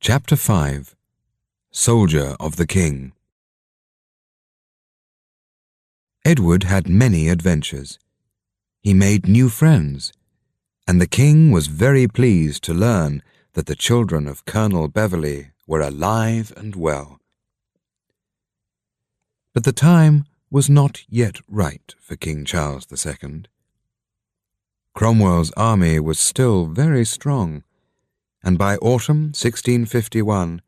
Chapter 5 Soldier of the King. Edward had many adventures. He made new friends, and the king was very pleased to learn that the children of Colonel Beverley were alive and well. But the time was not yet right for King Charles II. Cromwell's army was still very strong, and by autumn 1651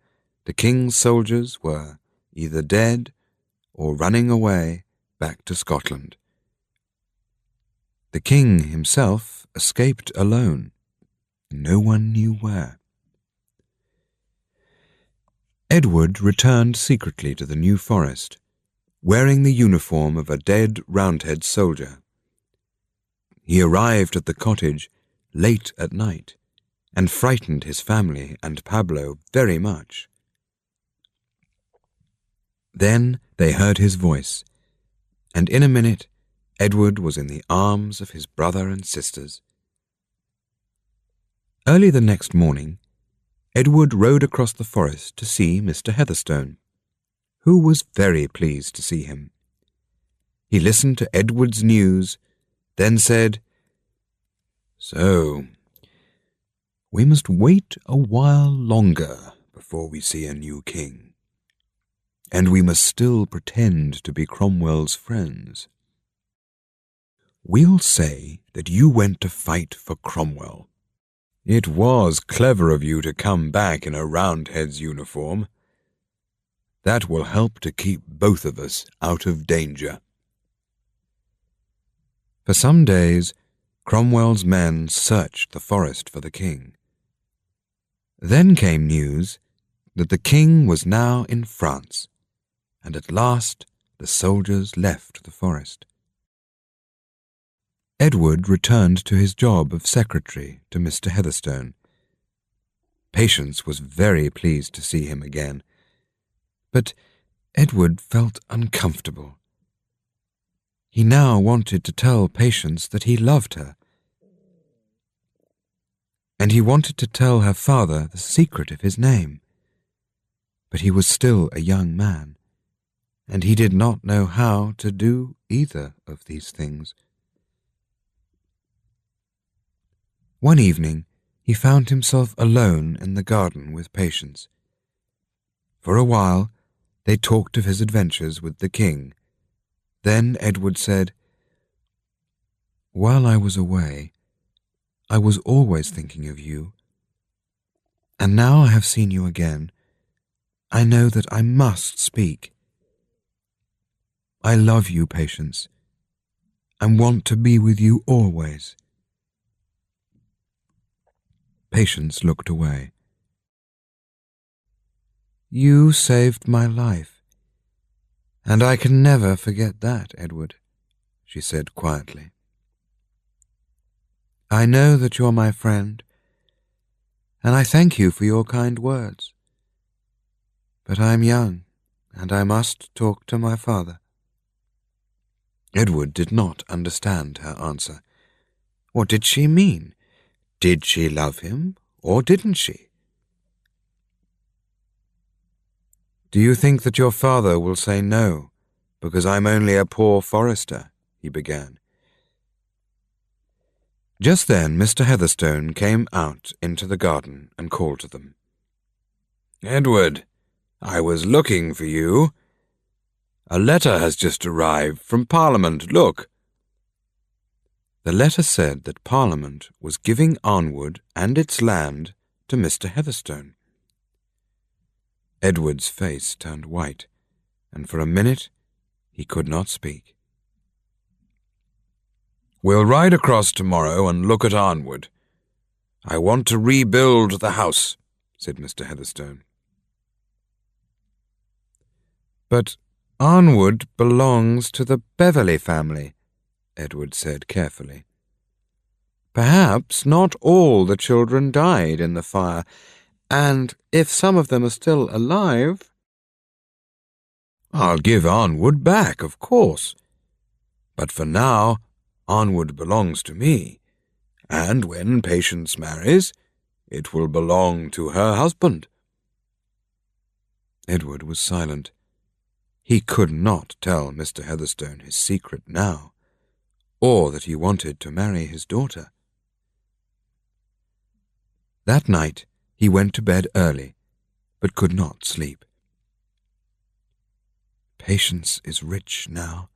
the king's soldiers were either dead or running away back to Scotland. The king himself escaped alone. No one knew where. Edward returned secretly to the New Forest, wearing the uniform of a dead Roundhead soldier. He arrived at the cottage late at night and frightened his family and Pablo very much. Then they heard his voice, and in a minute Edward was in the arms of his brother and sisters. Early the next morning, Edward rode across the forest to see Mr. Heatherstone, who was very pleased to see him. He listened to Edward's news, then said, "So, we must wait a while longer before we see a new king, and we must still pretend to be Cromwell's friends. We'll say that you went to fight for Cromwell. It was clever of you to come back in a Roundhead's uniform. That will help to keep both of us out of danger." For some days, Cromwell's men searched the forest for the king. Then came news that the king was now in France, and at last the soldiers left the forest. Edward returned to his job of secretary to Mr. Heatherstone. Patience was very pleased to see him again, but Edward felt uncomfortable. He now wanted to tell Patience that he loved her, and he wanted to tell her father the secret of his name. But he was still a young man, and he did not know how to do either of these things. One evening he found himself alone in the garden with Patience. For a while they talked of his adventures with the king. Then Edward said, "While I was away, I was always thinking of you, and now I have seen you again, I know that I must speak. I love you, Patience, and want to be with you always." Patience looked away. "You saved my life, and I can never forget that, Edward," she said quietly. "I know that you're my friend, and I thank you for your kind words. But I'm young, and I must talk to my father." Edward did not understand her answer. What did she mean? Did she love him, or didn't she? "Do you think that your father will say no, because I'm only a poor forester?" he began. Just then Mr. Heatherstone came out into the garden and called to them. "Edward, I was looking for you. A letter has just arrived from Parliament, look." The letter said that Parliament was giving Arnwood and its land to Mr. Heatherstone. Edward's face turned white, and for a minute he could not speak. "We'll ride across tomorrow and look at Arnwood. I want to rebuild the house," said Mr. Heatherstone. "But Arnwood belongs to the Beverley family," Edward said carefully. "Perhaps not all the children died in the fire, and if some of them are still alive—" "I'll give Arnwood back, of course. But for now, Arnwood belongs to me, and when Patience marries, it will belong to her husband," Edward was silent. He could not tell Mr. Heatherstone his secret now, or that he wanted to marry his daughter. That night he went to bed early, but could not sleep. Patience is rich now,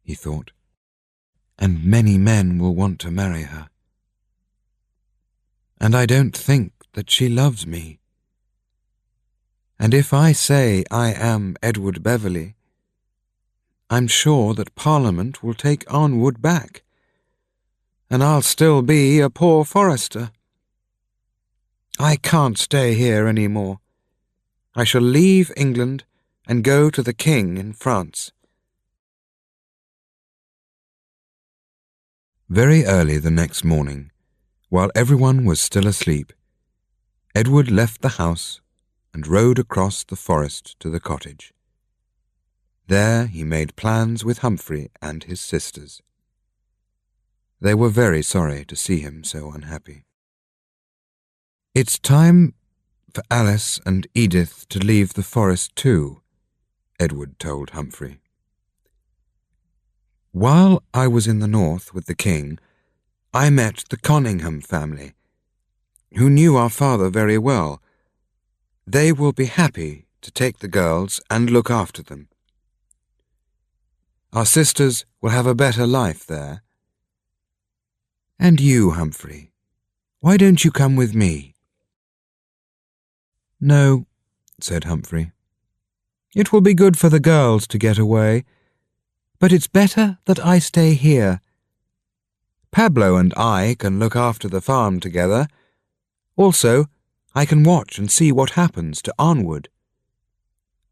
he thought, and many men will want to marry her. And I don't think that she loves me. And if I say I am Edward Beverley, I'm sure that Parliament will take Arnwood back, and I'll still be a poor forester. I can't stay here any more. I shall leave England and go to the King in France. Very early the next morning, while everyone was still asleep, Edward left the house and rode across the forest to the cottage. There he made plans with Humphrey and his sisters. They were very sorry to see him so unhappy. "It's time for Alice and Edith to leave the forest too," Edward told Humphrey. "While I was in the north with the king, I met the Conyngham family, who knew our father very well. They will be happy to take the girls and look after them. Our sisters will have a better life there. And you, Humphrey, why don't you come with me?" "No," said Humphrey. "It will be good for the girls to get away, but it's better that I stay here. Pablo and I can look after the farm together. Also, I can watch and see what happens to Arnwood.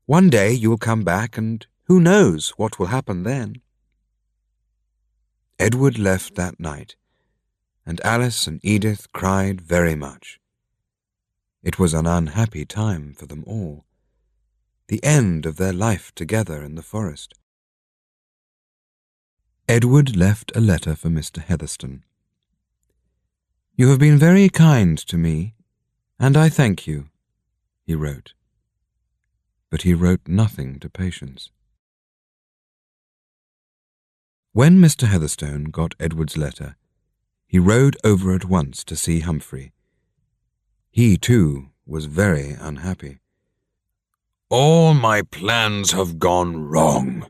One day you'll come back, and who knows what will happen then." Edward left that night, and Alice and Edith cried very much. It was an unhappy time for them all, the end of their life together in the forest. Edward left a letter for Mr. Heatherstone. "You have been very kind to me, and I thank you," he wrote. But he wrote nothing to Patience. When Mr. Heatherstone got Edward's letter, he rode over at once to see Humphrey. He, too, was very unhappy. "All my plans have gone wrong,"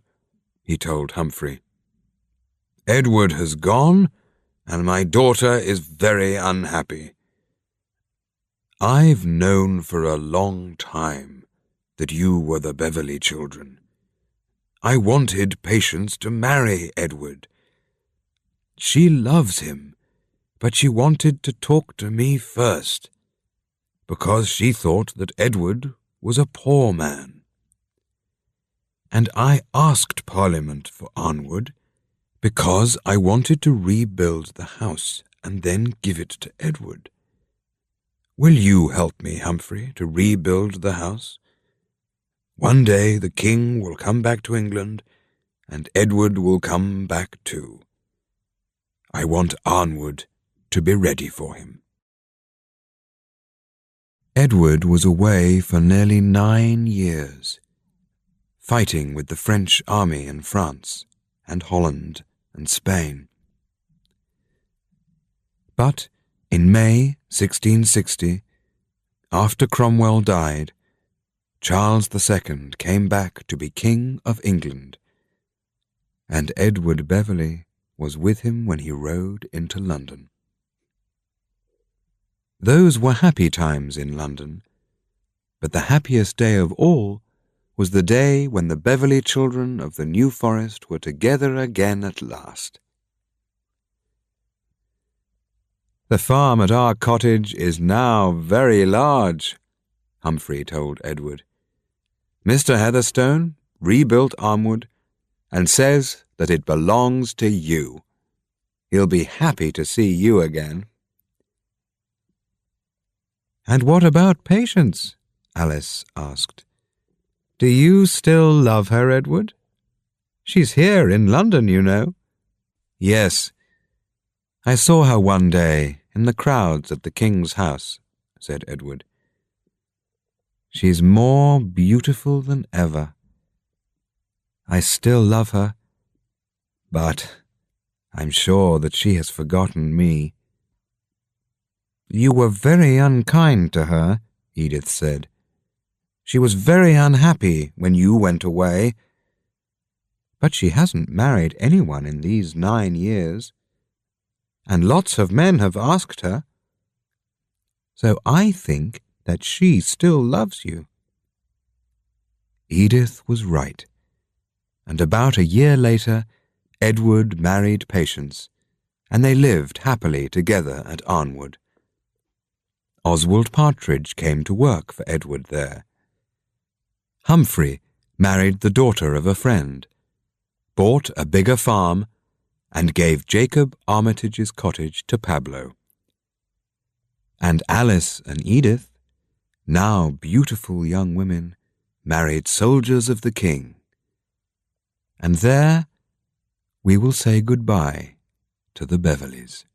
he told Humphrey. "Edward has gone, and my daughter is very unhappy. I've known for a long time that you were the Beverley children. I wanted Patience to marry Edward. She loves him, but she wanted to talk to me first, because she thought that Edward was a poor man. And I asked Parliament for Arnwood, because I wanted to rebuild the house and then give it to Edward. Will you help me, Humphrey, to rebuild the house? One day the king will come back to England, and Edward will come back too. I want Arnwood to be ready for him." Edward was away for nearly 9 years, fighting with the French army in France and Holland and Spain. But in May 1660, after Cromwell died, Charles II came back to be King of England, and Edward Beverley was with him when he rode into London. Those were happy times in London, but the happiest day of all was the day when the Beverley children of the New Forest were together again at last. "The farm at our cottage is now very large," Humphrey told Edward. "Mr. Heatherstone rebuilt Arnwood and says that it belongs to you. He'll be happy to see you again." "And what about Patience?" Alice asked. "Do you still love her, Edward? She's here in London, you know." "Yes. I saw her one day in the crowds at the King's house," said Edward. She's more beautiful than ever. I still love her, but I'm sure that she has forgotten me." "You were very unkind to her," Edith said. "She was very unhappy when you went away. But she hasn't married anyone in these 9 years, and lots of men have asked her. So I think that she still loves you." Edith was right, and about a year later, Edward married Patience, and they lived happily together at Arnwood. Oswald Partridge came to work for Edward there. Humphrey married the daughter of a friend, bought a bigger farm, and gave Jacob Armitage's cottage to Pablo. And Alice and Edith, now beautiful young women, married soldiers of the king. And there we will say goodbye to the Beverleys.